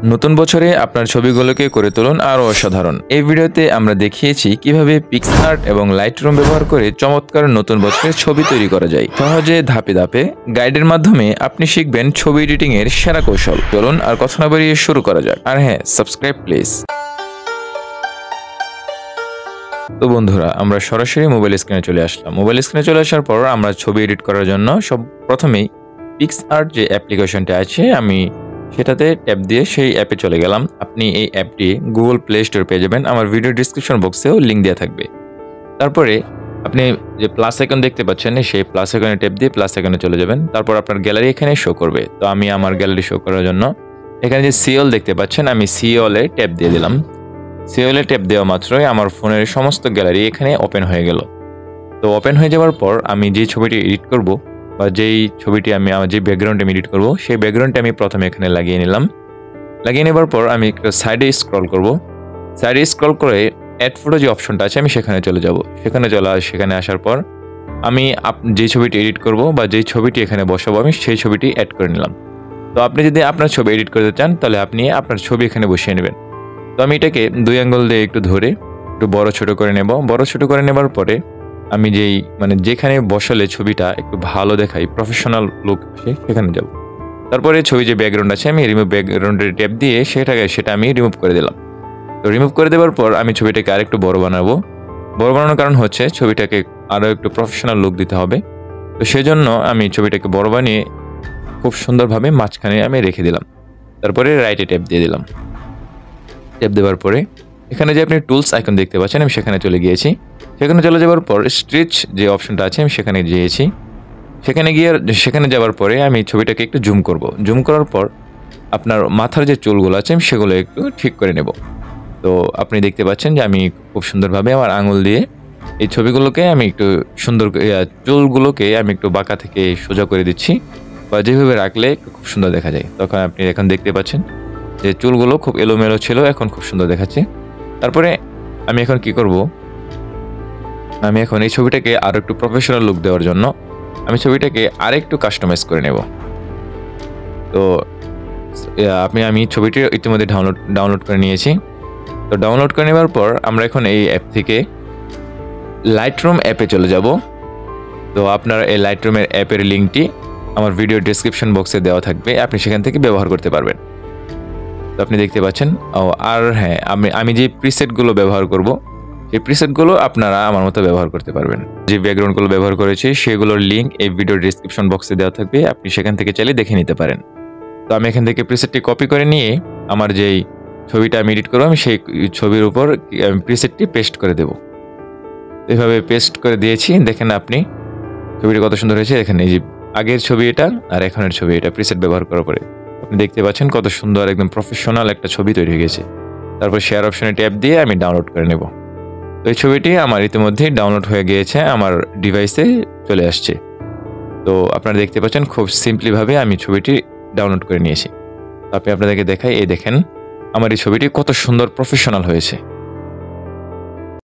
নতুন বছরে আপনার ছবিগুলোকে করে তুলুন আরও অসাধারণ। এই ভিডিওতে আমরা দেখিয়েছি কিভাবে পিক্সআর্ট এবং লাইটরুম ব্যবহার করে চমৎকার নতুন বছরের ছবি তৈরি করা যায়। সহজে ধাপে ধাপে গাইডের মাধ্যমে আপনি শিখবেন ছবি এডিটিং এর সেরা কৌশল। চলুন আর কথা না বাড়িয়ে শুরু করা যাক। আর হ্যাঁ, সাবস্ক্রাইব প্লিজ। তো বন্ধুরা, আমরা সরাসরি মোবাইল স্ক্রিনে চলে আসলাম। মোবাইল স্ক্রিনে চলে আসার পর আমরা ছবি এডিট করার জন্য প্রথমেই পিক্সআর্ট যে অ্যাপ্লিকেশনটা আছে আমি সেটাতে ট্যাপ দিয়ে সেই অ্যাপে চলে গেলাম। আপনি এই অ্যাপটি গুগল প্লে স্টোর পেয়ে যাবেন, আমার ভিডিও ডিসক্রিপশন বক্সেও লিঙ্ক দেওয়া থাকবে। তারপরে আপনি যে প্লাস আইকন দেখতে পাচ্ছেন সেই প্লাস আইকনে ট্যাপ দিয়ে প্লাস আইকনে চলে যাবেন। তারপর আপনার গ্যালারি এখানে শো করবে। তো আমি আমার গ্যালারি শো করার জন্য এখানে যে সিওল দেখতে পাচ্ছেন আমি সিওলে ট্যাপ দিয়ে দিলাম। সিওলে ট্যাপ দেওয়া মাত্রই আমার ফোনের সমস্ত গ্যালারি এখানে ওপেন হয়ে গেল। তো ওপেন হয়ে যাওয়ার পর আমি যে ছবিটি এডিট করব বা যেই ছবিটি আমি আমার যে ব্যাকগ্রাউন্ডে এডিট করব সেই ব্যাকগ্রাউন্ডটা আমি প্রথমে এখানে লাগিয়ে নিলাম। লাগিয়ে নেবার পর আমি একটু সাইডে স্ক্রল করব। সাইডে স্ক্রল করে অ্যাড ফটো যে অপশনটা আছে আমি সেখানে চলে যাব। সেখানে আসার পর আমি যে ছবিটি এডিট করব বা যেই ছবিটি এখানে বসাবো আমি সেই ছবিটি অ্যাড করে নিলাম। তো আপনি যদি আপনার ছবি এডিট করতে চান তাহলে আপনি আপনার ছবি এখানে বসিয়ে নেবেন। তো আমি এটাকে 2 আঙ্গুল দিয়ে একটু ধরে একটু বড় ছোট করে নেব। বড় ছোট করে নেবার পরে আমি যেখানে বসালে ছবিটা একটু ভালো দেখাই, প্রফেশনাল লুক আসে, সেখানে যাব। তারপরে ছবি যে ব্যাকগ্রাউন্ড আছে আমি রিমুভ ব্যাকগ্রাউন্ডের ট্যাপ দিয়ে সেটা আমি রিমুভ করে দিলাম। তো রিমুভ করে দেওয়ার পর আমি ছবিটাকে আরেকটু বড় বানাবো। বড় বানানোর কারণ হচ্ছে ছবিটাকে আরও একটু প্রফেশনাল লুক দিতে হবে। তো সেজন্য আমি ছবিটাকে বড় বানিয়ে খুব সুন্দরভাবে মাঝখানে আমি রেখে দিলাম। তারপরে রাইটে ট্যাপ দিয়ে দিলাম। ট্যাপ দেওয়ার পরে এখানে যে আপনি টুলস আইকন দেখতে পাচ্ছেন আমি সেখানে চলে গিয়েছি। সেখানে চলে যাওয়ার পর স্ট্রেচ যে অপশনটা আছে আমি সেখানে গিয়েছি। সেখানে যাওয়ার পরে আমি ছবিটাকে একটু জুম করব। জুম করার পর আপনার মাথার যে চুলগুলো আছে আমি সেগুলো একটু ঠিক করে নেব। তো আপনি দেখতে পাচ্ছেন যে আমি খুব সুন্দরভাবে আমার আঙুল দিয়ে এই ছবিগুলোকে আমি একটু চুলগুলোকে আমি একটু বাঁকা থেকে সোজা করে দিচ্ছি, বা যেভাবে রাখলে খুব সুন্দর দেখা যায়। তখন আপনি এখন দেখতে পাচ্ছেন যে চুলগুলো খুব এলোমেলো ছিল, এখন খুব সুন্দর দেখাচ্ছে। তারপরে আমি এখন কি করব, আমি এখন এই ছবিটাকে আরও একটু প্রফেশনাল লুক দেওয়ার জন্য আমি ছবিটাকে আরেকটু কাস্টমাইজ করে নেব। তো আমি ছবিটি ইতিমধ্যে ডাউনলোড করে নিয়েছি। তো ডাউনলোড করে নেওয়ার পর আমরা এখন এই অ্যাপ থেকে লাইটরুম অ্যাপে চলে যাব। তো আপনার এই লাইটরুমের অ্যাপের লিঙ্কটি আমার ভিডিও ডেসক্রিপশন বক্সে দেওয়া থাকবে, আপনি সেখান থেকে ব্যবহার করতে পারবেন। তো আপনি দেখতে পাচ্ছেন। আর হ্যাঁ, আমি যে প্রিসেটগুলো ব্যবহার করব সেই প্রিসেটগুলো আপনারা আমার মতো ব্যবহার করতে পারবেন। যে ব্যাকগ্রাউন্ডগুলো ব্যবহার করেছি সেগুলোর লিঙ্ক এই ভিডিও ডেসক্রিপশন বক্সে দেওয়া থাকবে, আপনি সেখান থেকে চাইলে দেখে নিতে পারেন। তো আমি এখান থেকে প্রিসেটটি কপি করে নিয়ে আমার যেই ছবিটা আমি এডিট করবো আমি সেই ছবির উপর প্রিসেটটি পেস্ট করে দেব। এভাবে পেস্ট করে দিয়েছি। দেখেন আপনি ছবিটি কত সুন্দর হয়েছে। এখানে এই যে আগের ছবি এটা আর এখনের ছবি এটা প্রিসেট ব্যবহার করার পরে আপনি দেখতে পাচ্ছেন কত সুন্দর একদম প্রফেশনাল একটা ছবি তৈরি হয়ে গেছে। তারপর শেয়ার অপশনে ট্যাপ দিয়ে আমি ডাউনলোড করে নেব। তো এই ছবিটি আমার ইতিমধ্যেই ডাউনলোড হয়ে গিয়েছে, আমার ডিভাইসে চলে আসছে। তো আপনারা দেখতে পাচ্ছেন খুব সিম্পলিভাবে আমি ছবিটি ডাউনলোড করে নিয়েছি। আপনি আপনাদেরকে দেখাই, এই দেখেন আমার এই ছবিটি কত সুন্দর প্রফেশনাল হয়েছে।